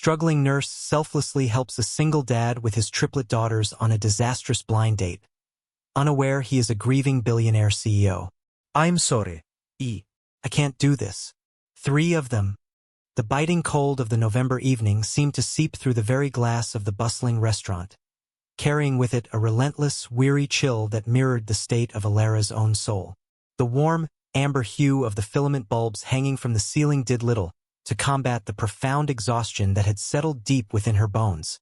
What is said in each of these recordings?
struggling nurse selflessly helps a single dad with his triplet daughters on a disastrous blind date, unaware he is a grieving billionaire CEO. I'm sorry. I can't do this. 3 of them. The biting cold of the November evening seemed to seep through the very glass of the bustling restaurant, carrying with it a relentless, weary chill that mirrored the state of Alara's own soul. The warm, amber hue of the filament bulbs hanging from the ceiling did little to combat the profound exhaustion that had settled deep within her bones,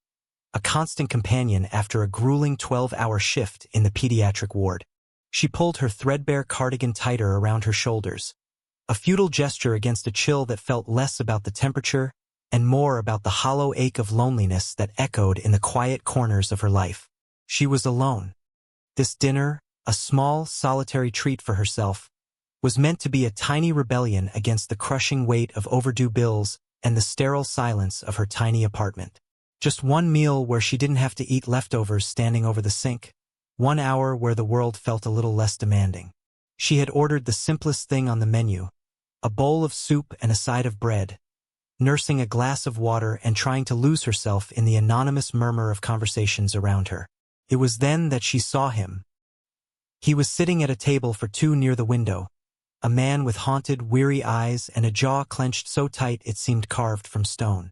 a constant companion after a grueling 12-hour shift in the pediatric ward. She pulled her threadbare cardigan tighter around her shoulders, a futile gesture against a chill that felt less about the temperature and more about the hollow ache of loneliness that echoed in the quiet corners of her life. She was alone. This dinner, a small, solitary treat for herself, was meant to be a tiny rebellion against the crushing weight of overdue bills and the sterile silence of her tiny apartment. Just one meal where she didn't have to eat leftovers standing over the sink, 1 hour where the world felt a little less demanding. She had ordered the simplest thing on the menu, a bowl of soup and a side of bread, nursing a glass of water and trying to lose herself in the anonymous murmur of conversations around her. It was then that she saw him. He was sitting at a table for 2 near the window, a man with haunted, weary eyes and a jaw clenched so tight it seemed carved from stone.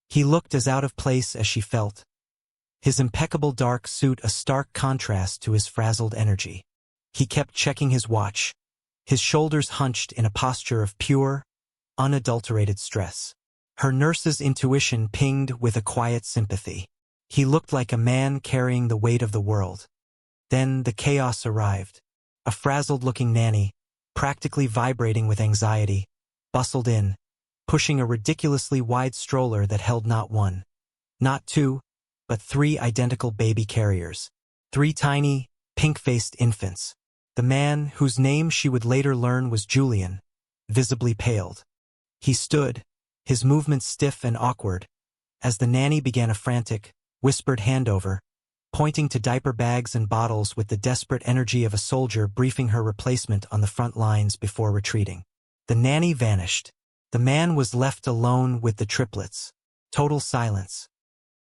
He looked as out of place as she felt, his impeccable dark suit a stark contrast to his frazzled energy. He kept checking his watch, his shoulders hunched in a posture of pure, unadulterated stress. Her nurse's intuition pinged with a quiet sympathy. He looked like a man carrying the weight of the world. Then the chaos arrived. A frazzled-looking nanny, practically vibrating with anxiety, bustled in, pushing a ridiculously wide stroller that held not 1, not 2, but 3 identical baby carriers. 3 tiny, pink-faced infants. The man, whose name she would later learn was Julian, visibly paled. He stood, his movements stiff and awkward, as the nanny began a frantic, whispered handover, pointing to diaper bags and bottles with the desperate energy of a soldier briefing her replacement on the front lines before retreating. The nanny vanished. The man was left alone with the triplets. Total silence.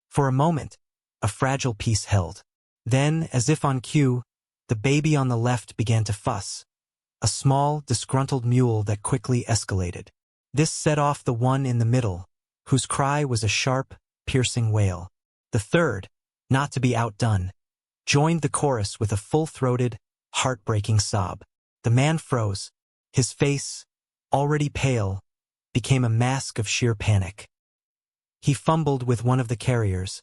For a moment, a fragile peace held. Then, as if on cue, the baby on the left began to fuss, a small, disgruntled mule that quickly escalated. This set off the one in the middle, whose cry was a sharp, piercing wail. The third, not to be outdone, joined the chorus with a full-throated, heartbreaking sob. The man froze. His face, already pale, became a mask of sheer panic. He fumbled with one of the carriers,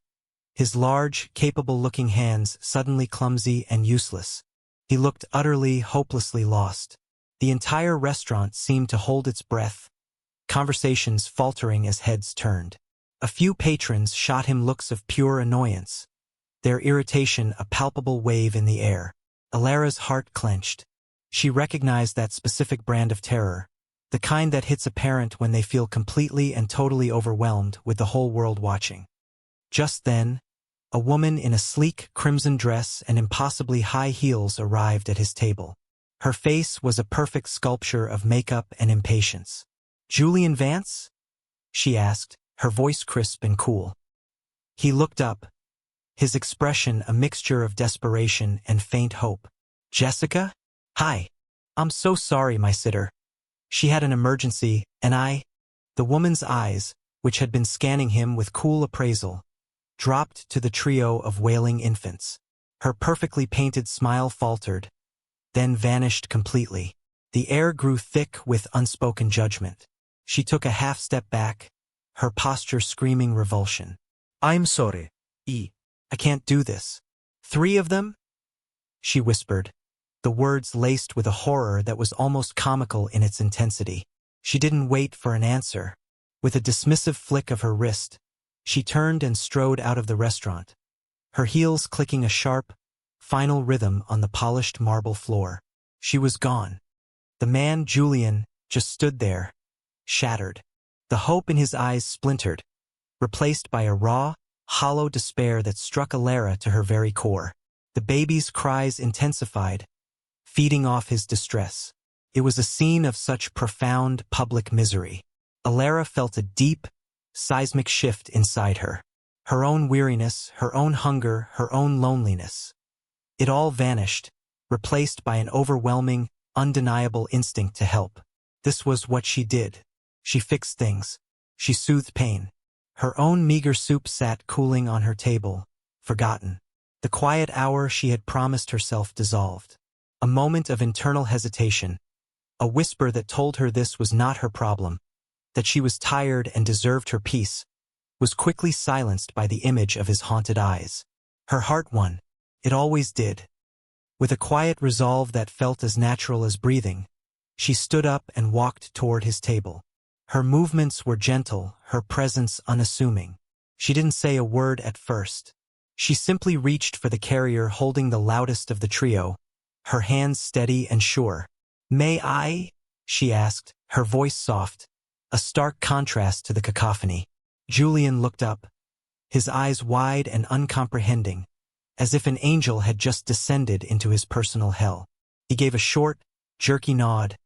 his large, capable-looking hands suddenly clumsy and useless. He looked utterly, hopelessly lost. The entire restaurant seemed to hold its breath, conversations faltering as heads turned. A few patrons shot him looks of pure annoyance, their irritation a palpable wave in the air. Alara's heart clenched. She recognized that specific brand of terror, the kind that hits a parent when they feel completely and totally overwhelmed with the whole world watching. Just then, a woman in a sleek crimson dress and impossibly high heels arrived at his table. Her face was a perfect sculpture of makeup and impatience. "Julian Vance?" she asked, her voice crisp and cool. He looked up, his expression a mixture of desperation and faint hope. "Jessica? Hi. I'm so sorry, my sitter. She had an emergency, and The woman's eyes, which had been scanning him with cool appraisal, dropped to the trio of wailing infants. Her perfectly painted smile faltered, then vanished completely. The air grew thick with unspoken judgment. She took a half-step back, her posture screaming revulsion. "I'm sorry. I can't do this. 3 of them?" she whispered, the words laced with a horror that was almost comical in its intensity. She didn't wait for an answer. With a dismissive flick of her wrist, she turned and strode out of the restaurant, her heels clicking a sharp, final rhythm on the polished marble floor. She was gone. The man, Julian, just stood there, shattered. The hope in his eyes splintered, replaced by a raw, hollow despair that struck Alara to her very core. The baby's cries intensified, feeding off his distress. It was a scene of such profound public misery. Alara felt a deep, seismic shift inside her. Her own weariness, her own hunger, her own loneliness. It all vanished, replaced by an overwhelming, undeniable instinct to help. This was what she did. She fixed things. She soothed pain. Her own meager soup sat cooling on her table, forgotten. The quiet hour she had promised herself dissolved. A moment of internal hesitation. A whisper that told her this was not her problem, that she was tired and deserved her peace, was quickly silenced by the image of his haunted eyes. Her heart won. It always did. With a quiet resolve that felt as natural as breathing, she stood up and walked toward his table. Her movements were gentle, her presence unassuming. She didn't say a word at first. She simply reached for the carrier holding the loudest of the trio, her hands steady and sure. "May I?" she asked, her voice soft, a stark contrast to the cacophony. Julian looked up, his eyes wide and uncomprehending, as if an angel had just descended into his personal hell. He gave a short, jerky nod,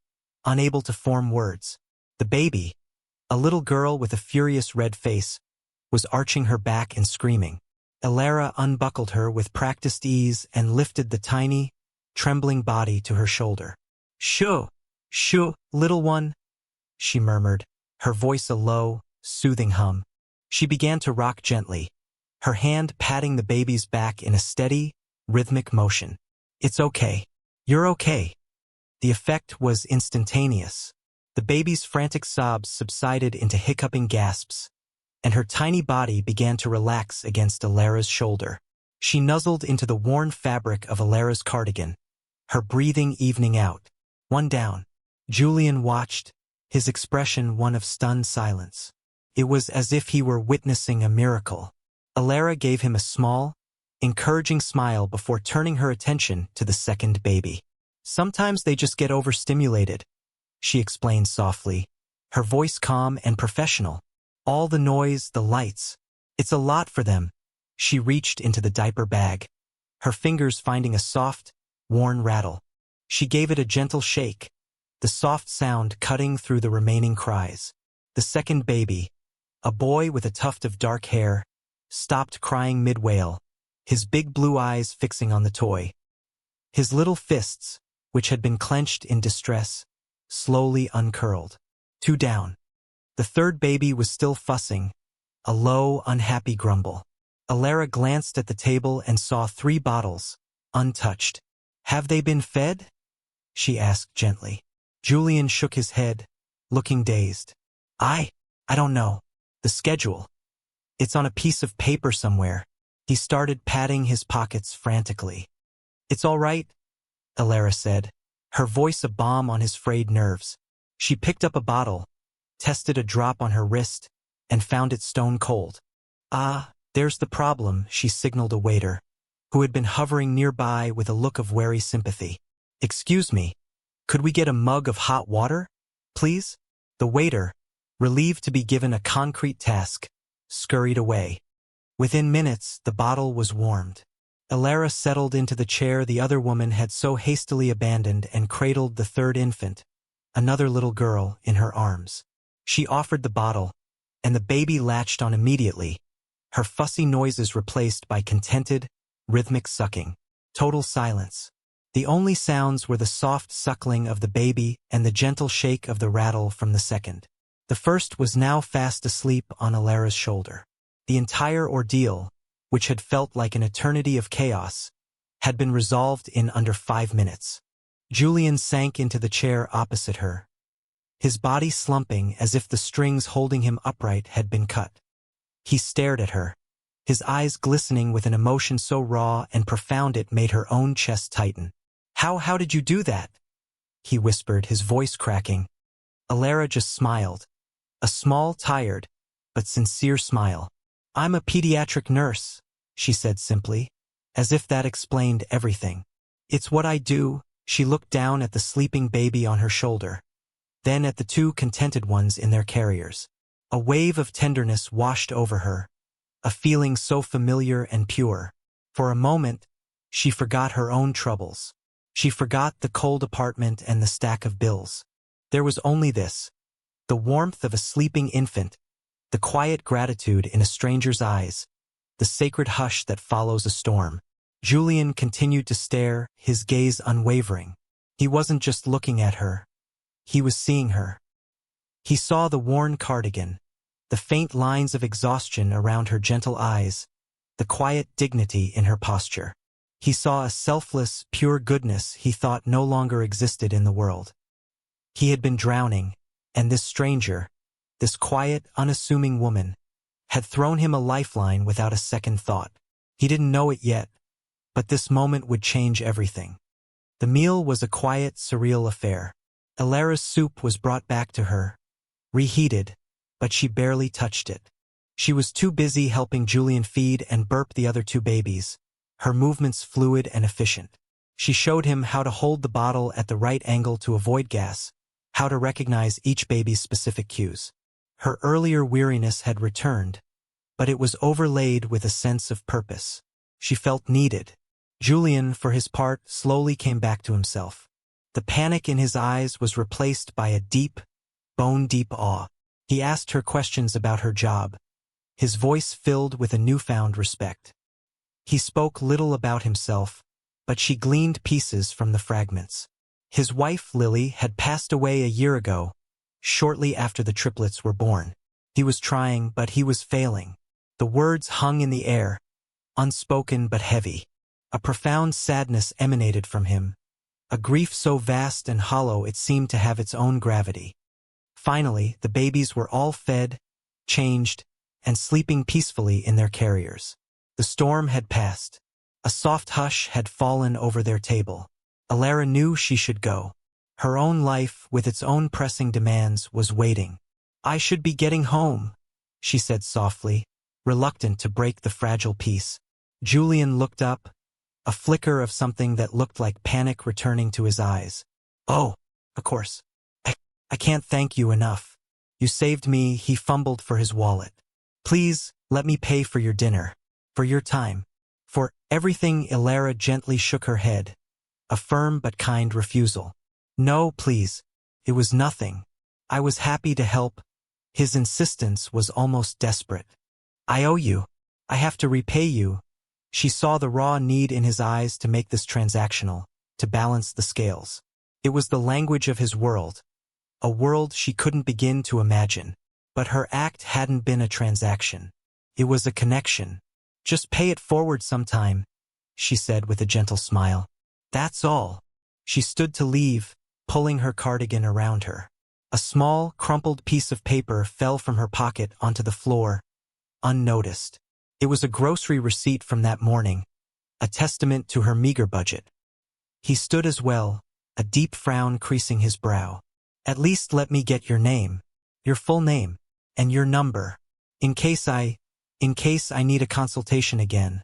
unable to form words. The baby, a little girl with a furious red face, was arching her back and screaming. Elara unbuckled her with practiced ease and lifted the tiny, trembling body to her shoulder. "Shoo, shoo, little one," she murmured, her voice a low, soothing hum. She began to rock gently, her hand patting the baby's back in a steady, rhythmic motion. "It's okay. You're okay." The effect was instantaneous. The baby's frantic sobs subsided into hiccuping gasps, and her tiny body began to relax against Elara's shoulder. She nuzzled into the worn fabric of Elara's cardigan, her breathing evening out. One down. Julian watched, his expression one of stunned silence. It was as if he were witnessing a miracle. Elara gave him a small, encouraging smile before turning her attention to the second baby. "Sometimes they just get overstimulated," she explained softly, her voice calm and professional. "All the noise, the lights. It's a lot for them." She reached into the diaper bag, her fingers finding a soft, worn rattle. She gave it a gentle shake, the soft sound cutting through the remaining cries. The second baby, a boy with a tuft of dark hair, stopped crying mid-wail, his big blue eyes fixing on the toy. His little fists, which had been clenched in distress, slowly uncurled. Two down. The third baby was still fussing, a low, unhappy grumble. Elara glanced at the table and saw 3 bottles, untouched. "Have they been fed?" she asked gently. Julian shook his head, looking dazed. I don't know. The schedule. It's on a piece of paper somewhere." He started patting his pockets frantically. "It's all right," Elara said, her voice a balm on his frayed nerves. She picked up a bottle, tested a drop on her wrist, and found it stone cold. "Ah, there's the problem," she signaled a waiter, who had been hovering nearby with a look of wary sympathy. "Excuse me, could we get a mug of hot water, please?" The waiter, relieved to be given a concrete task, scurried away. Within minutes, the bottle was warmed. Elara settled into the chair the other woman had so hastily abandoned and cradled the third infant, another little girl, in her arms. She offered the bottle, and the baby latched on immediately, her fussy noises replaced by contented, rhythmic sucking. Total silence. The only sounds were the soft suckling of the baby and the gentle shake of the rattle from the second. The first was now fast asleep on Elara's shoulder. The entire ordeal, which had felt like an eternity of chaos, had been resolved in under 5 minutes. Julian sank into the chair opposite her, his body slumping as if the strings holding him upright had been cut. He stared at her, his eyes glistening with an emotion so raw and profound it made her own chest tighten. How did you do that?" he whispered, his voice cracking. Elara just smiled, a small, tired, but sincere smile. "I'm a pediatric nurse," she said simply, as if that explained everything. "It's what I do." She looked down at the sleeping baby on her shoulder, then at the 2 contented ones in their carriers. A wave of tenderness washed over her, a feeling so familiar and pure. For a moment, she forgot her own troubles. She forgot the cold apartment and the stack of bills. There was only this, the warmth of a sleeping infant, the quiet gratitude in a stranger's eyes, the sacred hush that follows a storm. Julian continued to stare, his gaze unwavering. He wasn't just looking at her. He was seeing her. He saw the worn cardigan, the faint lines of exhaustion around her gentle eyes, the quiet dignity in her posture. He saw a selfless, pure goodness he thought no longer existed in the world. He had been drowning, and this stranger, this quiet, unassuming woman, had thrown him a lifeline without a second thought. He didn't know it yet, but this moment would change everything. The meal was a quiet, surreal affair. Alara's soup was brought back to her, reheated, but she barely touched it. She was too busy helping Julian feed and burp the other two babies, her movements fluid and efficient. She showed him how to hold the bottle at the right angle to avoid gas, how to recognize each baby's specific cues. Her earlier weariness had returned, but it was overlaid with a sense of purpose. She felt needed. Julian, for his part, slowly came back to himself. The panic in his eyes was replaced by a deep, bone-deep awe. He asked her questions about her job, his voice filled with a newfound respect. He spoke little about himself, but she gleaned pieces from the fragments. His wife, Lily, had passed away a year ago, shortly after the triplets were born. He was trying, but he was failing. The words hung in the air, unspoken but heavy. A profound sadness emanated from him, a grief so vast and hollow it seemed to have its own gravity. Finally, the babies were all fed, changed, and sleeping peacefully in their carriers. The storm had passed. A soft hush had fallen over their table. Alara knew she should go. Her own life, with its own pressing demands, was waiting. "I should be getting home," she said softly, reluctant to break the fragile peace. Julian looked up, a flicker of something that looked like panic returning to his eyes. "Oh, of course. I can't thank you enough. You saved me." He fumbled for his wallet. "Please, let me pay for your dinner, for your time, for everything." Alara gently shook her head, a firm but kind refusal. "No, please. It was nothing. I was happy to help." His insistence was almost desperate. "I owe you. I have to repay you." She saw the raw need in his eyes to make this transactional, to balance the scales. It was the language of his world, a world she couldn't begin to imagine. But her act hadn't been a transaction. It was a connection. "Just pay it forward sometime," she said with a gentle smile. "That's all." She stood to leave, pulling her cardigan around her. A small, crumpled piece of paper fell from her pocket onto the floor, unnoticed. It was a grocery receipt from that morning, a testament to her meager budget. He stood as well, a deep frown creasing his brow. "At least let me get your name, your full name, and your number, in case I need a consultation again,"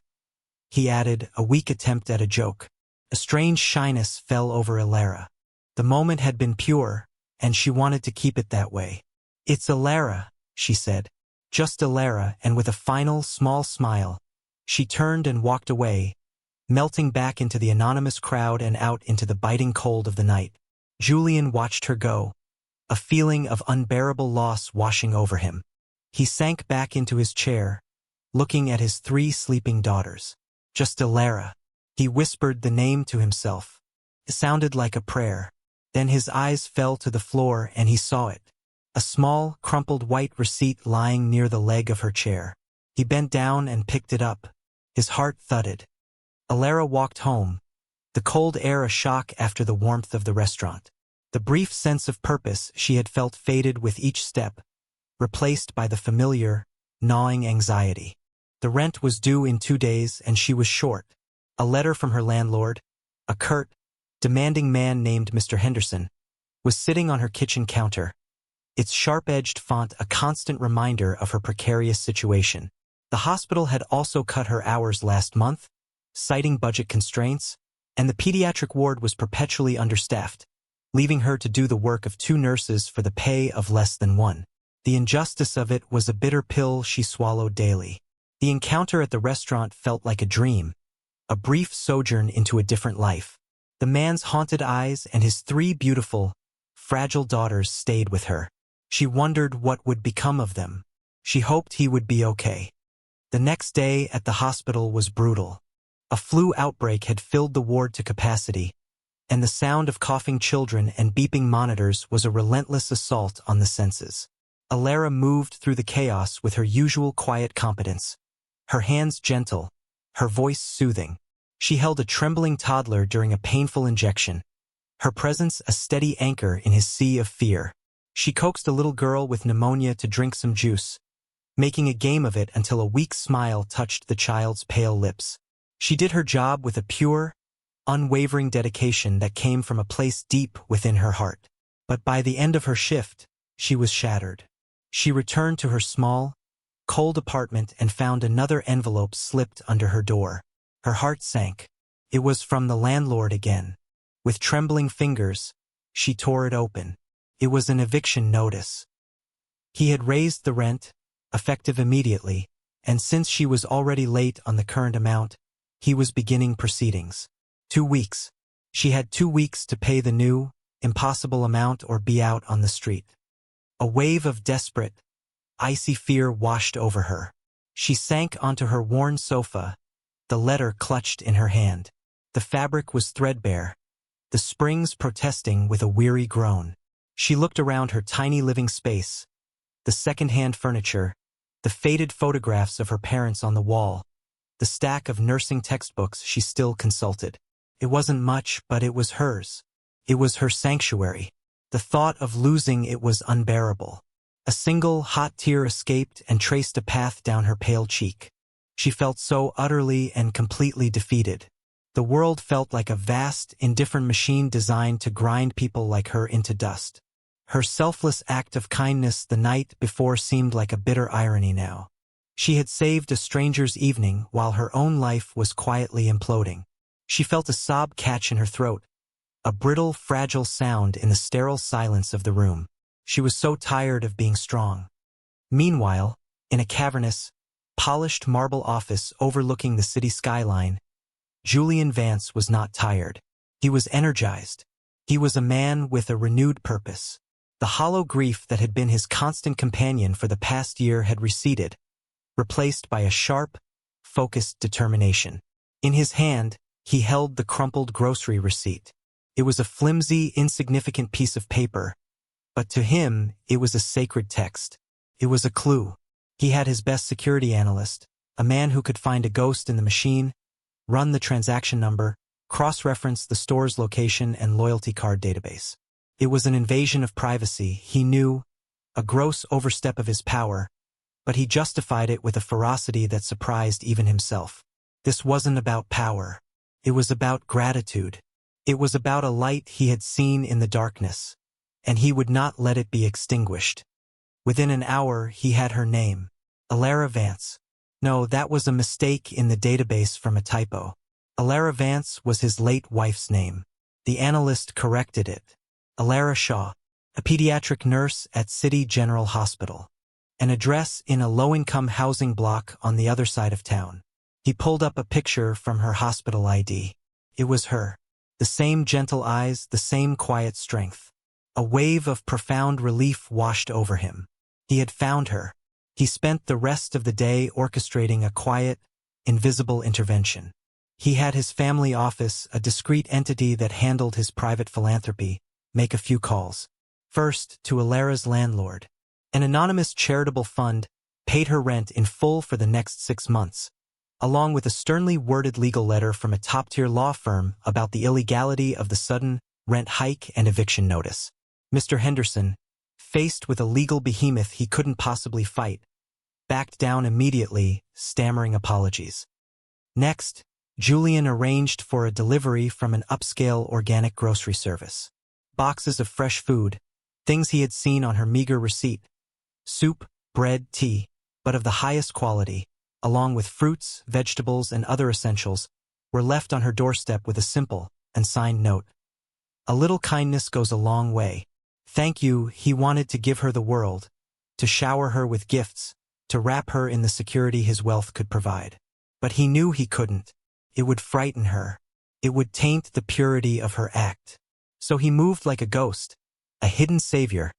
he added, a weak attempt at a joke. A strange shyness fell over Alara. The moment had been pure, and she wanted to keep it that way. "It's Alara," she said. "Just Alara," and with a final, small smile, she turned and walked away, melting back into the anonymous crowd and out into the biting cold of the night. Julian watched her go, a feeling of unbearable loss washing over him. He sank back into his chair, looking at his 3 sleeping daughters. "Just Alara." He whispered the name to himself. It sounded like a prayer. Then his eyes fell to the floor and he saw it. A small, crumpled white receipt lying near the leg of her chair. He bent down and picked it up. His heart thudded. Alara walked home, the cold air a shock after the warmth of the restaurant. The brief sense of purpose she had felt faded with each step, replaced by the familiar, gnawing anxiety. The rent was due in 2 days and she was short. A letter from her landlord, a curt, demanding man named Mr. Henderson, was sitting on her kitchen counter, its sharp-edged font a constant reminder of her precarious situation. The hospital had also cut her hours last month, citing budget constraints, and the pediatric ward was perpetually understaffed, leaving her to do the work of 2 nurses for the pay of less than 1. The injustice of it was a bitter pill she swallowed daily. The encounter at the restaurant felt like a dream, a brief sojourn into a different life. The man's haunted eyes and his 3 beautiful, fragile daughters stayed with her. She wondered what would become of them. She hoped he would be okay. The next day at the hospital was brutal. A flu outbreak had filled the ward to capacity, and the sound of coughing children and beeping monitors was a relentless assault on the senses. Alara moved through the chaos with her usual quiet competence, her hands gentle, her voice soothing. She held a trembling toddler during a painful injection, her presence a steady anchor in his sea of fear. She coaxed a little girl with pneumonia to drink some juice, making a game of it until a weak smile touched the child's pale lips. She did her job with a pure, unwavering dedication that came from a place deep within her heart. But by the end of her shift, she was shattered. She returned to her small, cold apartment and found another envelope slipped under her door. Her heart sank. It was from the landlord again. With trembling fingers, she tore it open. It was an eviction notice. He had raised the rent, effective immediately, and since she was already late on the current amount, he was beginning proceedings. 2 weeks. She had 2 weeks to pay the new, impossible amount or be out on the street. A wave of desperate, icy fear washed over her. She sank onto her worn sofa, the letter clutched in her hand. The fabric was threadbare, the springs protesting with a weary groan. She looked around her tiny living space, the second-hand furniture, the faded photographs of her parents on the wall, the stack of nursing textbooks she still consulted. It wasn't much, but it was hers. It was her sanctuary. The thought of losing it was unbearable. A single hot tear escaped and traced a path down her pale cheek. She felt so utterly and completely defeated. The world felt like a vast, indifferent machine designed to grind people like her into dust. Her selfless act of kindness the night before seemed like a bitter irony now. She had saved a stranger's evening while her own life was quietly imploding. She felt a sob catch in her throat, a brittle, fragile sound in the sterile silence of the room. She was so tired of being strong. Meanwhile, in a cavernous, polished marble office overlooking the city skyline, Julian Vance was not tired. He was energized. He was a man with a renewed purpose. The hollow grief that had been his constant companion for the past year had receded, replaced by a sharp, focused determination. In his hand, he held the crumpled grocery receipt. It was a flimsy, insignificant piece of paper, but to him, it was a sacred text. It was a clue. He had his best security analyst, a man who could find a ghost in the machine, run the transaction number, cross-reference the store's location and loyalty card database. It was an invasion of privacy, he knew, a gross overstep of his power, but he justified it with a ferocity that surprised even himself. This wasn't about power. It was about gratitude. It was about a light he had seen in the darkness, and he would not let it be extinguished. Within an hour, he had her name, Alara Vance. No, that was a mistake in the database from a typo. Alara Vance was his late wife's name. The analyst corrected it. Alara Shaw, a pediatric nurse at City General Hospital. An address in a low-income housing block on the other side of town. He pulled up a picture from her hospital ID. It was her. The same gentle eyes, the same quiet strength. A wave of profound relief washed over him. He had found her. He spent the rest of the day orchestrating a quiet, invisible intervention. He had his family office, a discreet entity that handled his private philanthropy, make a few calls. First, to Alara's landlord. An anonymous charitable fund paid her rent in full for the next 6 months, along with a sternly worded legal letter from a top-tier law firm about the illegality of the sudden rent hike and eviction notice. Mr. Henderson, faced with a legal behemoth he couldn't possibly fight, backed down immediately, stammering apologies. Next, Julian arranged for a delivery from an upscale organic grocery service. Boxes of fresh food, things he had seen on her meager receipt, soup, bread, tea, but of the highest quality, along with fruits, vegetables, and other essentials, were left on her doorstep with a simple and signed note. A little kindness goes a long way. Thank you. He wanted to give her the world, to shower her with gifts, to wrap her in the security his wealth could provide. But he knew he couldn't. It would frighten her. It would taint the purity of her act. So he moved like a ghost, a hidden savior,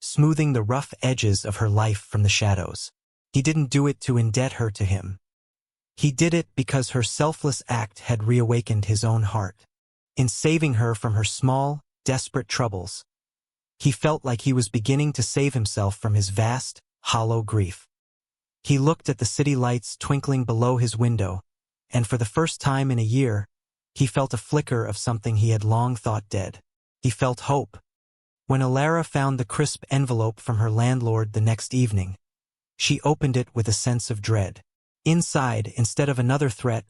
smoothing the rough edges of her life from the shadows. He didn't do it to indebt her to him. He did it because her selfless act had reawakened his own heart. In saving her from her small, desperate troubles, he felt like he was beginning to save himself from his vast, hollow grief. He looked at the city lights twinkling below his window, and for the first time in a year, he felt a flicker of something he had long thought dead. He felt hope. When Alara found the crisp envelope from her landlord the next evening, she opened it with a sense of dread. Inside, instead of another threat,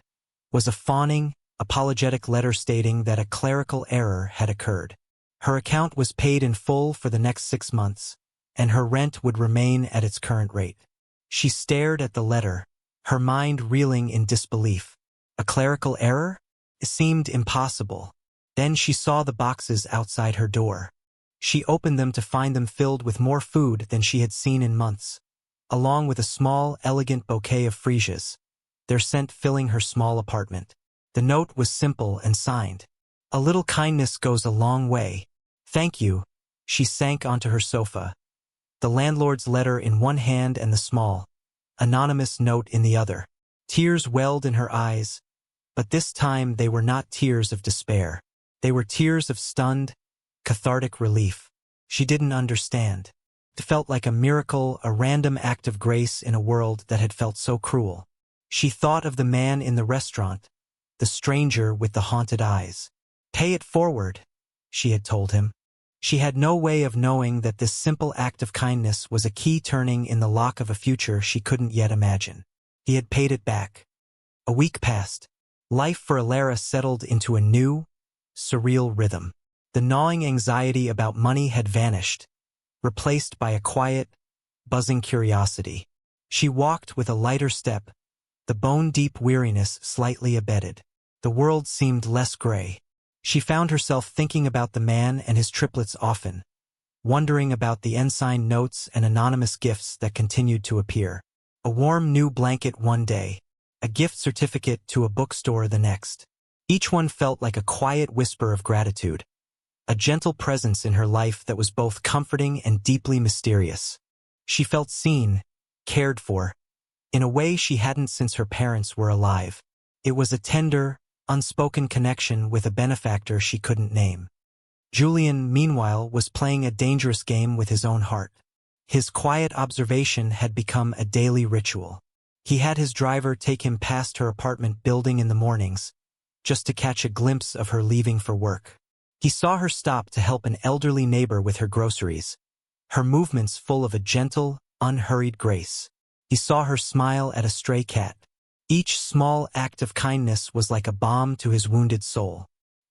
was a fawning, apologetic letter stating that a clerical error had occurred. Her account was paid in full for the next 6 months, and her rent would remain at its current rate. She stared at the letter, her mind reeling in disbelief. A clerical error? It seemed impossible. Then she saw the boxes outside her door. She opened them to find them filled with more food than she had seen in months, along with a small, elegant bouquet of freesias, their scent filling her small apartment. The note was simple and signed. "A little kindness goes a long way. Thank you." She sank onto her sofa, the landlord's letter in one hand and the small, anonymous note in the other. Tears welled in her eyes, but this time they were not tears of despair. They were tears of stunned, cathartic relief. She didn't understand. It felt like a miracle, a random act of grace in a world that had felt so cruel. She thought of the man in the restaurant, the stranger with the haunted eyes. "Pay it forward," she had told him. She had no way of knowing that this simple act of kindness was a key turning in the lock of a future she couldn't yet imagine. He had paid it back. A week passed. Life for Alara settled into a new, surreal rhythm. The gnawing anxiety about money had vanished, replaced by a quiet, buzzing curiosity. She walked with a lighter step, the bone-deep weariness slightly abated. The world seemed less gray. She found herself thinking about the man and his triplets often, wondering about the unsigned notes and anonymous gifts that continued to appear. A warm new blanket one day, a gift certificate to a bookstore the next. Each one felt like a quiet whisper of gratitude, a gentle presence in her life that was both comforting and deeply mysterious. She felt seen, cared for, in a way she hadn't since her parents were alive. It was a tender, unspoken connection with a benefactor she couldn't name. Julian, meanwhile, was playing a dangerous game with his own heart. His quiet observation had become a daily ritual. He had his driver take him past her apartment building in the mornings, just to catch a glimpse of her leaving for work. He saw her stop to help an elderly neighbor with her groceries, her movements full of a gentle, unhurried grace. He saw her smile at a stray cat. Each small act of kindness was like a balm to his wounded soul.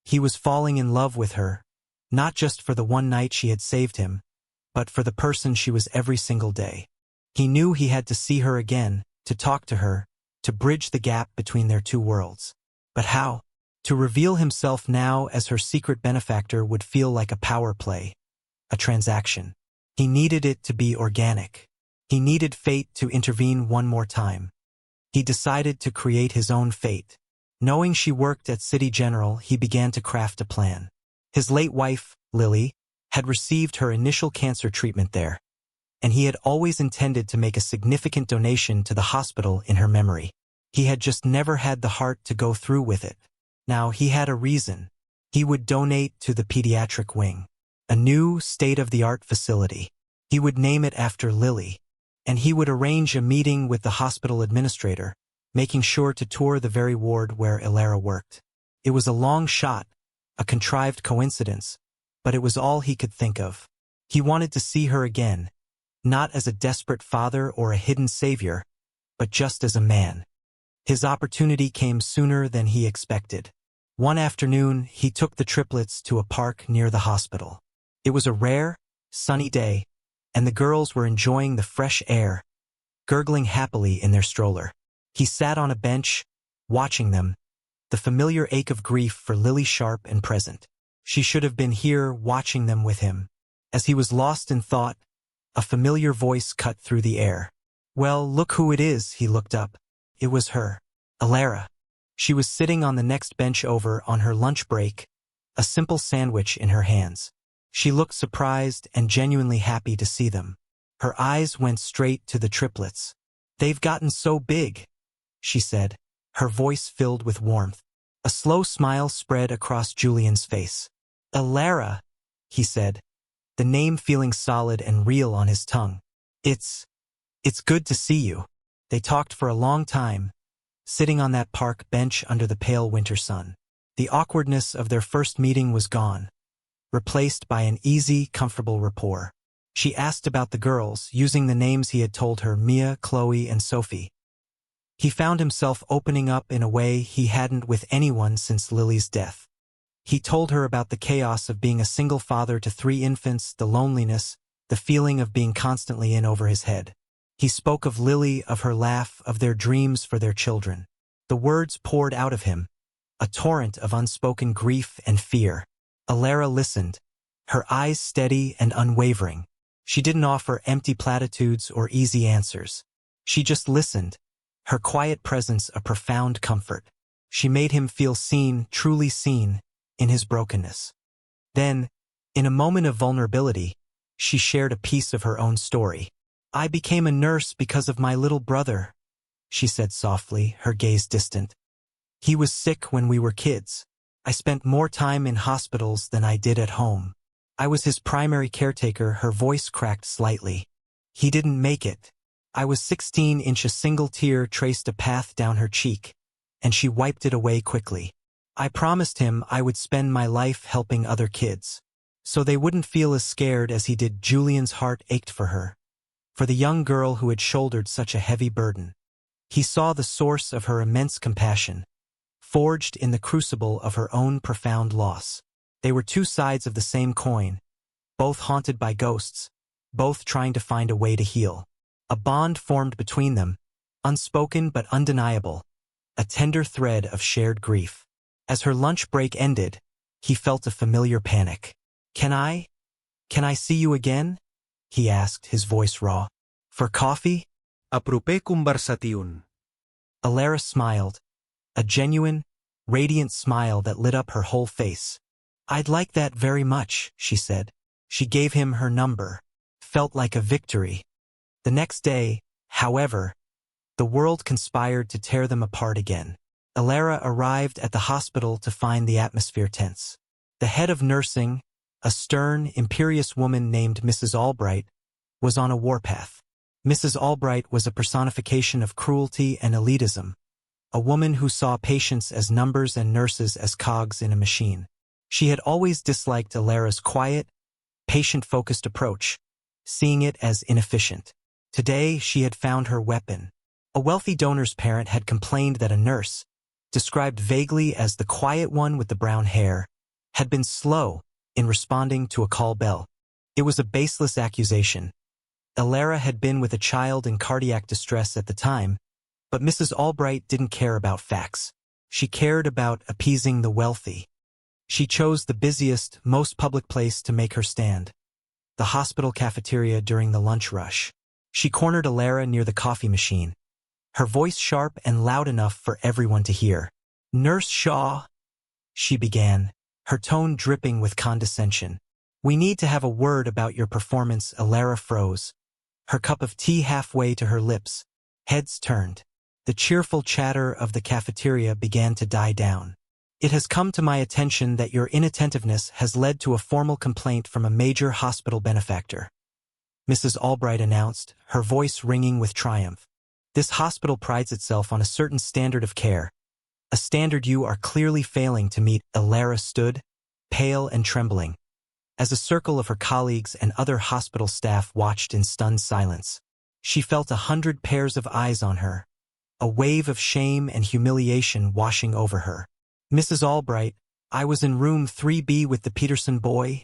He was falling in love with her, not just for the one night she had saved him, but for the person she was every single day. He knew he had to see her again, to talk to her, to bridge the gap between their two worlds. But how? To reveal himself now as her secret benefactor would feel like a power play, a transaction. He needed it to be organic. He needed fate to intervene one more time. He decided to create his own fate. Knowing she worked at City General, he began to craft a plan. His late wife, Lily, had received her initial cancer treatment there, and he had always intended to make a significant donation to the hospital in her memory. He had just never had the heart to go through with it. Now he had a reason. He would donate to the pediatric wing, a new state-of-the-art facility. He would name it after Lily, and he would arrange a meeting with the hospital administrator, making sure to tour the very ward where Alara worked. It was a long shot, a contrived coincidence, but it was all he could think of. He wanted to see her again, not as a desperate father or a hidden savior, but just as a man. His opportunity came sooner than he expected. One afternoon, he took the triplets to a park near the hospital. It was a rare, sunny day, and the girls were enjoying the fresh air, gurgling happily in their stroller. He sat on a bench, watching them, the familiar ache of grief for Lily sharp and present. She should have been here watching them with him. As he was lost in thought, a familiar voice cut through the air. "Well, look who it is," he looked up. It was her, Alara. She was sitting on the next bench over on her lunch break, a simple sandwich in her hands. She looked surprised and genuinely happy to see them. Her eyes went straight to the triplets. They've gotten so big, she said, her voice filled with warmth. A slow smile spread across Julian's face. Alara, he said, the name feeling solid and real on his tongue. It's good to see you. They talked for a long time, sitting on that park bench under the pale winter sun. The awkwardness of their first meeting was gone, replaced by an easy, comfortable rapport. She asked about the girls, using the names he had told her, Mia, Chloe, and Sophie. He found himself opening up in a way he hadn't with anyone since Lily's death. He told her about the chaos of being a single father to 3 infants, the loneliness, the feeling of being constantly in over his head. He spoke of Lily, of her laugh, of their dreams for their children. The words poured out of him, a torrent of unspoken grief and fear. Alara listened, her eyes steady and unwavering. She didn't offer empty platitudes or easy answers. She just listened, her quiet presence a profound comfort. She made him feel seen, truly seen, in his brokenness. Then, in a moment of vulnerability, she shared a piece of her own story. I became a nurse because of my little brother, she said softly, her gaze distant. He was sick when we were kids. I spent more time in hospitals than I did at home. I was his primary caretaker. Her voice cracked slightly. He didn't make it. I was 16. A single tear traced a path down her cheek, and she wiped it away quickly. I promised him I would spend my life helping other kids, so they wouldn't feel as scared as he did. Julian's heart ached for her, for the young girl who had shouldered such a heavy burden. He saw the source of her immense compassion, forged in the crucible of her own profound loss. They were 2 sides of the same coin, both haunted by ghosts, both trying to find a way to heal. A bond formed between them, unspoken but undeniable, a tender thread of shared grief. As her lunch break ended, he felt a familiar panic. Can I see you again? He asked, his voice raw. For coffee? Apropé conversation. Alara smiled, a genuine, radiant smile that lit up her whole face. I'd like that very much, she said. She gave him her number. Felt like a victory. The next day, however, the world conspired to tear them apart again. Alara arrived at the hospital to find the atmosphere tense. The head of nursing, a stern, imperious woman named Mrs. Albright, was on a warpath. Mrs. Albright was a personification of cruelty and elitism, a woman who saw patients as numbers and nurses as cogs in a machine. She had always disliked Alara's quiet, patient-focused approach, seeing it as inefficient. Today, she had found her weapon. A wealthy donor's parent had complained that a nurse, described vaguely as the quiet one with the brown hair, had been slow in responding to a call bell. It was a baseless accusation. Alara had been with a child in cardiac distress at the time, but Mrs. Albright didn't care about facts. She cared about appeasing the wealthy. She chose the busiest, most public place to make her stand, the hospital cafeteria during the lunch rush. She cornered Alara near the coffee machine, her voice sharp and loud enough for everyone to hear. Nurse Shaw, she began, her tone dripping with condescension. We need to have a word about your performance. Alara froze, her cup of tea halfway to her lips, heads turned. The cheerful chatter of the cafeteria began to die down. It has come to my attention that your inattentiveness has led to a formal complaint from a major hospital benefactor, Mrs. Albright announced, her voice ringing with triumph. This hospital prides itself on a certain standard of care, a standard you are clearly failing to meet. Alara stood, pale and trembling, as a circle of her colleagues and other hospital staff watched in stunned silence. She felt 100 pairs of eyes on her, a wave of shame and humiliation washing over her. Mrs. Albright, I was in room 3B with the Peterson boy,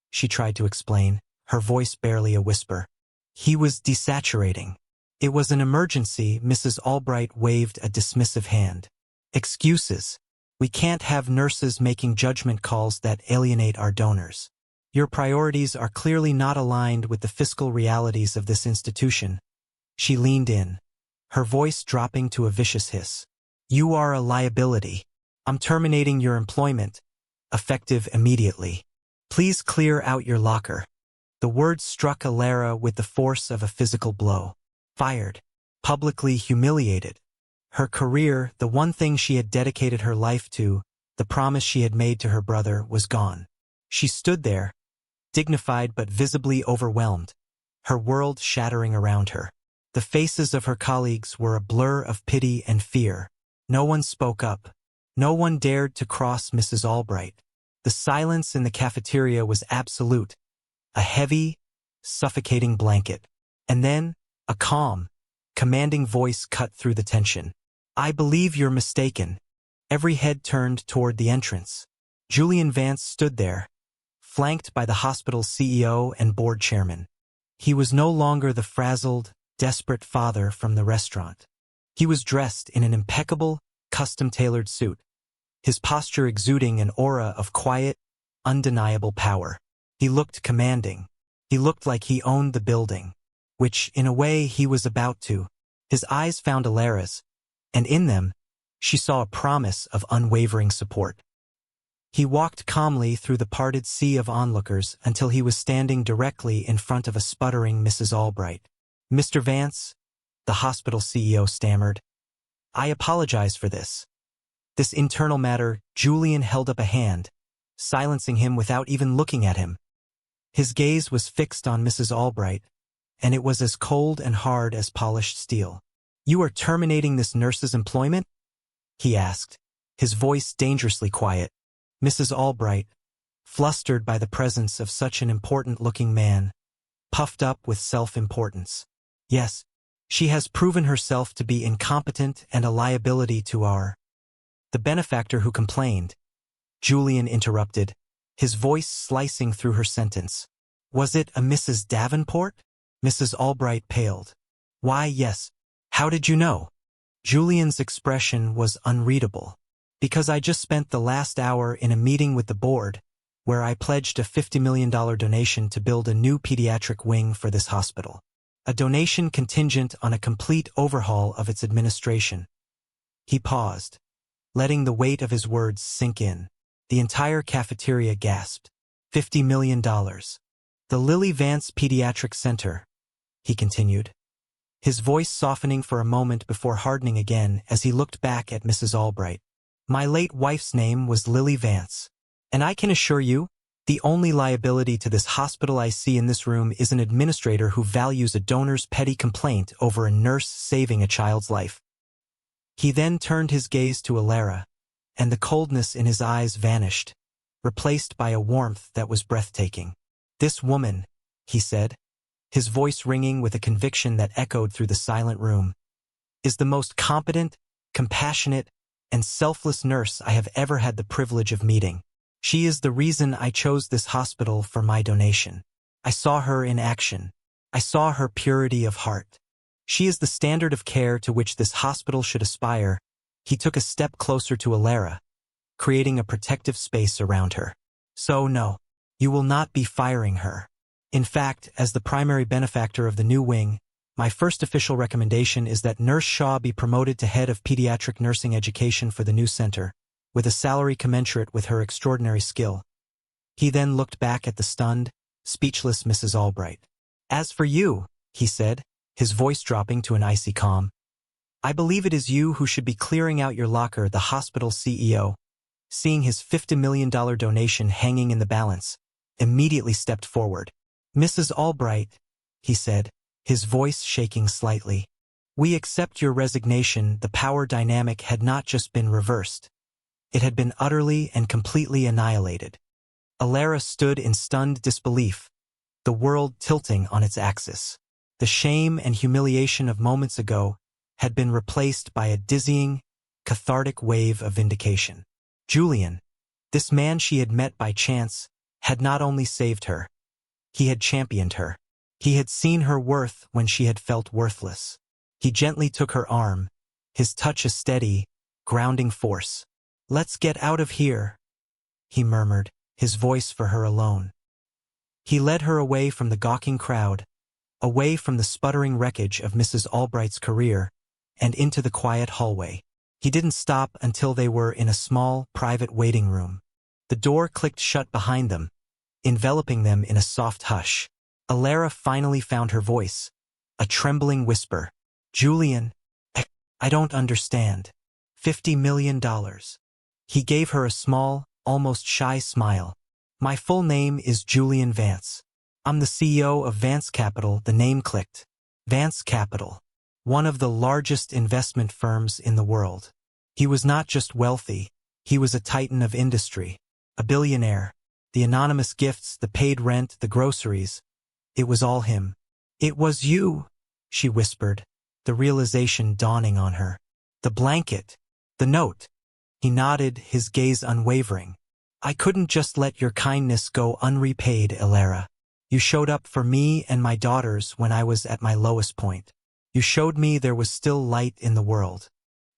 she tried to explain, her voice barely a whisper. He was desaturating. It was an emergency. Mrs. Albright waved a dismissive hand. Excuses. We can't have nurses making judgment calls that alienate our donors. Your priorities are clearly not aligned with the fiscal realities of this institution. She leaned in, her voice dropping to a vicious hiss. You are a liability. I'm terminating your employment, effective immediately. Please clear out your locker. The words struck Alara with the force of a physical blow. Fired. publicly humiliated. Her career, the one thing she had dedicated her life to, the promise she had made to her brother, was gone. She stood there, dignified but visibly overwhelmed, her world shattering around her. The faces of her colleagues were a blur of pity and fear. No one spoke up. No one dared to cross Mrs. Albright. The silence in the cafeteria was absolute, a heavy, suffocating blanket. And then, a calm, commanding voice cut through the tension. "I believe you're mistaken." Every head turned toward the entrance. Julian Vance stood there, flanked by the hospital's CEO and board chairman. He was no longer the frazzled, desperate father from the restaurant. He was dressed in an impeccable, custom-tailored suit, his posture exuding an aura of quiet, undeniable power. He looked commanding. He looked like he owned the building, which, in a way, he was about to. His eyes found Alara's, and in them, she saw a promise of unwavering support. He walked calmly through the parted sea of onlookers until he was standing directly in front of a sputtering Mrs. Albright. "Mr. Vance," the hospital CEO stammered, "I apologize for this. This internal matter." Julian held up a hand, silencing him without even looking at him. His gaze was fixed on Mrs. Albright, and it was as cold and hard as polished steel. "You are terminating this nurse's employment?" he asked, his voice dangerously quiet. Mrs. Albright, flustered by the presence of such an important-looking man, puffed up with self-importance. "Yes, she has proven herself to be incompetent and a liability to our—" "The benefactor who complained," Julian interrupted, his voice slicing through her sentence. "Was it a Mrs. Davenport?" Mrs. Albright paled. "Why, yes. How did you know?" Julian's expression was unreadable. "Because I just spent the last hour in a meeting with the board, where I pledged a $50 million donation to build a new pediatric wing for this hospital. A donation contingent on a complete overhaul of its administration." He paused, letting the weight of his words sink in. The entire cafeteria gasped. $50 million. "The Lily Vance Pediatric Center," he continued, his voice softening for a moment before hardening again as he looked back at Mrs. Albright. "My late wife's name was Lily Vance, and I can assure you, the only liability to this hospital I see in this room is an administrator who values a donor's petty complaint over a nurse saving a child's life." He then turned his gaze to Alara, and the coldness in his eyes vanished, replaced by a warmth that was breathtaking. "This woman," he said, his voice ringing with a conviction that echoed through the silent room, "is the most competent, compassionate, and selfless nurse I have ever had the privilege of meeting. She is the reason I chose this hospital for my donation. I saw her in action. I saw her purity of heart. She is the standard of care to which this hospital should aspire." He took a step closer to Alara, creating a protective space around her. "So no, you will not be firing her. In fact, as the primary benefactor of the new wing, my first official recommendation is that Nurse Shaw be promoted to head of pediatric nursing education for the new center, with a salary commensurate with her extraordinary skill." He then looked back at the stunned, speechless Mrs. Albright. "As for you," he said, his voice dropping to an icy calm, "I believe it is you who should be clearing out your locker." The hospital CEO, seeing his $50 million donation hanging in the balance, immediately stepped forward. "Mrs. Albright," he said, his voice shaking slightly, "we accept your resignation." The power dynamic had not just been reversed. It had been utterly and completely annihilated. Alara stood in stunned disbelief, the world tilting on its axis. The shame and humiliation of moments ago had been replaced by a dizzying, cathartic wave of vindication. Julian, this man she had met by chance, had not only saved her, he had championed her. He had seen her worth when she had felt worthless. He gently took her arm, his touch a steady, grounding force. "Let's get out of here," he murmured, his voice for her alone. He led her away from the gawking crowd, away from the sputtering wreckage of Mrs. Albright's career, and into the quiet hallway. He didn't stop until they were in a small, private waiting room. The door clicked shut behind them, enveloping them in a soft hush. Alara finally found her voice, a trembling whisper. Julian, I don't understand. $50 million. He gave her a small, almost shy smile. My full name is Julian Vance. I'm the CEO of Vance Capital. The name clicked. Vance Capital. One of the largest investment firms in the world. He was not just wealthy, he was a titan of industry. A billionaire. The anonymous gifts, the paid rent, the groceries. It was all him. It was you, she whispered, the realization dawning on her. The blanket. The note. He nodded, his gaze unwavering. I couldn't just let your kindness go unrepaid, Elara. You showed up for me and my daughters when I was at my lowest point. You showed me there was still light in the world.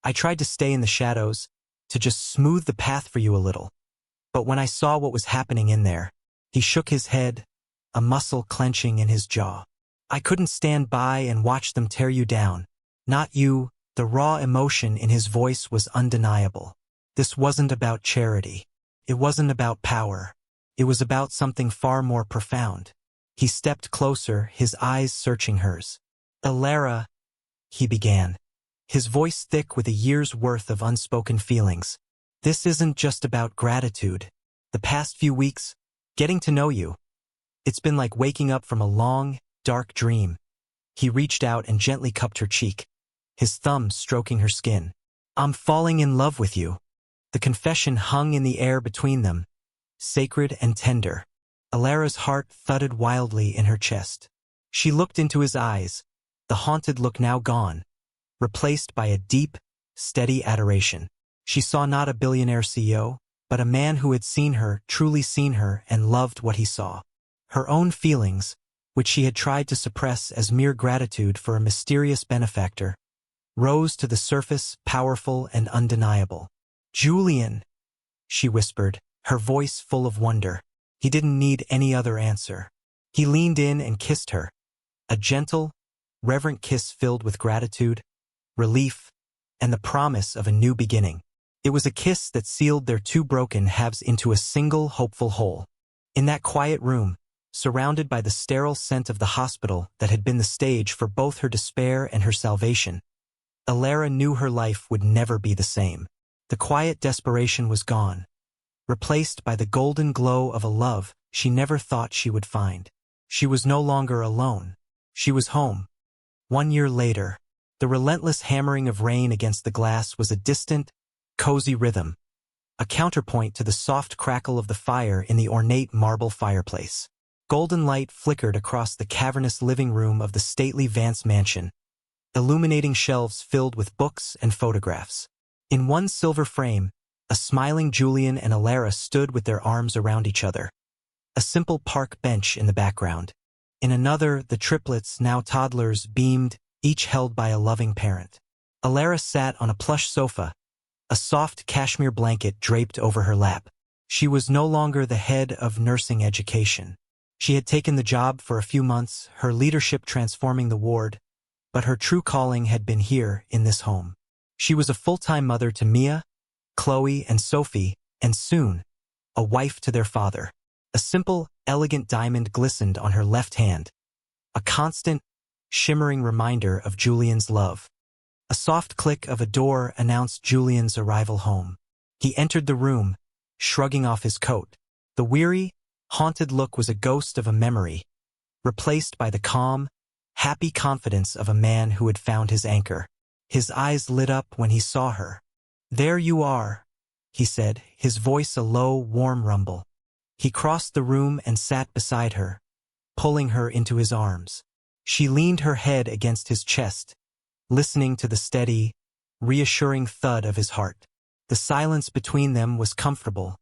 I tried to stay in the shadows, to just smooth the path for you a little. But when I saw what was happening in there, he shook his head, a muscle clenching in his jaw. I couldn't stand by and watch them tear you down. Not you. The raw emotion in his voice was undeniable. This wasn't about charity. It wasn't about power. It was about something far more profound. He stepped closer, his eyes searching hers. Elara, he began, his voice thick with a year's worth of unspoken feelings. This isn't just about gratitude. The past few weeks, getting to know you. It's been like waking up from a long, dark dream. He reached out and gently cupped her cheek, his thumb stroking her skin. I'm falling in love with you. The confession hung in the air between them, sacred and tender. Elara's heart thudded wildly in her chest. She looked into his eyes, the haunted look now gone, replaced by a deep, steady adoration. She saw not a billionaire CEO, but a man who had seen her, truly seen her, and loved what he saw. Her own feelings, which she had tried to suppress as mere gratitude for a mysterious benefactor, rose to the surface, powerful and undeniable. Julian, she whispered, her voice full of wonder. He didn't need any other answer. He leaned in and kissed her, a gentle, reverent kiss filled with gratitude, relief, and the promise of a new beginning. It was a kiss that sealed their two broken halves into a single hopeful whole. In that quiet room, surrounded by the sterile scent of the hospital that had been the stage for both her despair and her salvation, Elara knew her life would never be the same. The quiet desperation was gone, replaced by the golden glow of a love she never thought she would find. She was no longer alone. She was home. 1 year later, the relentless hammering of rain against the glass was a distant, cozy rhythm, a counterpoint to the soft crackle of the fire in the ornate marble fireplace. Golden light flickered across the cavernous living room of the stately Vance mansion, illuminating shelves filled with books and photographs. In one silver frame, a smiling Julian and Elara stood with their arms around each other, a simple park bench in the background. In another, the triplets, now toddlers, beamed, each held by a loving parent. Elara sat on a plush sofa, a soft cashmere blanket draped over her lap. She was no longer the head of nursing education. She had taken the job for a few months, her leadership transforming the ward, but her true calling had been here, in this home. She was a full-time mother to Mia, Chloe, and Sophie, and soon, a wife to their father. A simple, elegant diamond glistened on her left hand, a constant, shimmering reminder of Julian's love. A soft click of a door announced Julian's arrival home. He entered the room, shrugging off his coat. The weary, haunted look was a ghost of a memory, replaced by the calm, happy confidence of a man who had found his anchor. His eyes lit up when he saw her. There you are, he said, his voice a low, warm rumble. He crossed the room and sat beside her, pulling her into his arms. She leaned her head against his chest, listening to the steady, reassuring thud of his heart. The silence between them was comfortable,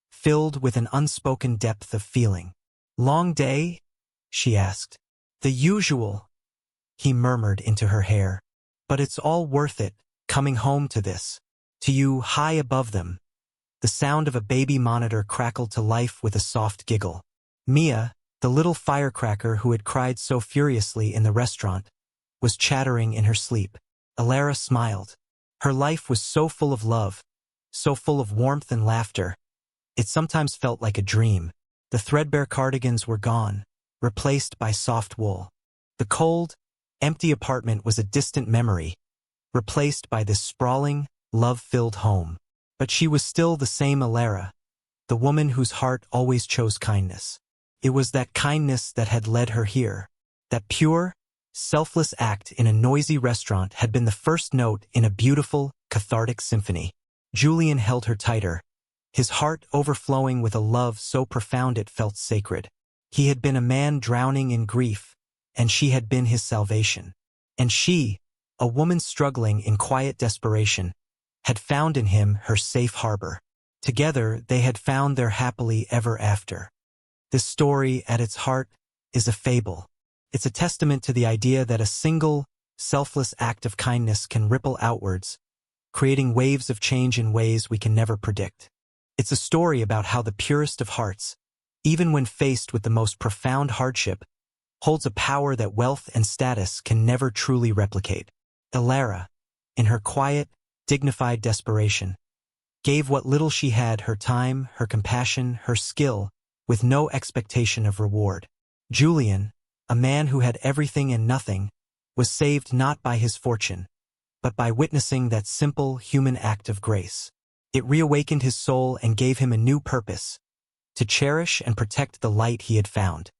filled with an unspoken depth of feeling. Long day? She asked. The usual, he murmured into her hair. But it's all worth it, coming home to this. To you, high above them. The sound of a baby monitor crackled to life with a soft giggle. Mia, the little firecracker who had cried so furiously in the restaurant, was chattering in her sleep. Elara smiled. Her life was so full of love, so full of warmth and laughter. It sometimes felt like a dream. The threadbare cardigans were gone, replaced by soft wool. The cold, empty apartment was a distant memory, replaced by this sprawling, love-filled home. But she was still the same Alara, the woman whose heart always chose kindness. It was that kindness that had led her here. That pure, selfless act in a noisy restaurant had been the first note in a beautiful, cathartic symphony. Julian held her tighter, his heart overflowing with a love so profound it felt sacred. He had been a man drowning in grief, and she had been his salvation. And she, a woman struggling in quiet desperation, had found in him her safe harbor. Together, they had found their happily ever after. This story, at its heart, is a fable. It's a testament to the idea that a single, selfless act of kindness can ripple outwards, creating waves of change in ways we can never predict. It's a story about how the purest of hearts, even when faced with the most profound hardship, holds a power that wealth and status can never truly replicate. Alara, in her quiet, dignified desperation, gave what little she had, her time, her compassion, her skill, with no expectation of reward. Julian, a man who had everything and nothing, was saved not by his fortune, but by witnessing that simple human act of grace. It reawakened his soul and gave him a new purpose, to cherish and protect the light he had found.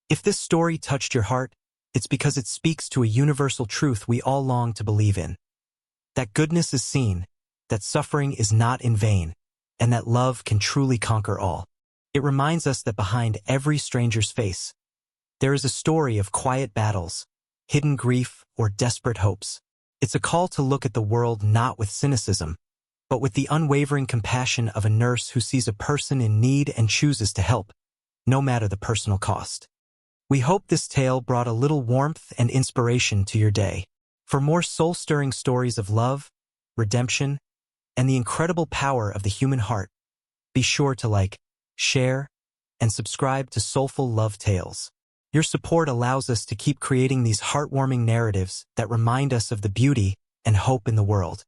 If this story touched your heart, it's because it speaks to a universal truth we all long to believe in. That goodness is seen, that suffering is not in vain, and that love can truly conquer all. It reminds us that behind every stranger's face, there is a story of quiet battles, hidden grief, or desperate hopes. It's a call to look at the world not with cynicism, but with the unwavering compassion of a nurse who sees a person in need and chooses to help, no matter the personal cost. We hope this tale brought a little warmth and inspiration to your day. For more soul-stirring stories of love, redemption, and the incredible power of the human heart, be sure to like, share, and subscribe to Soulful Love Tales. Your support allows us to keep creating these heartwarming narratives that remind us of the beauty and hope in the world.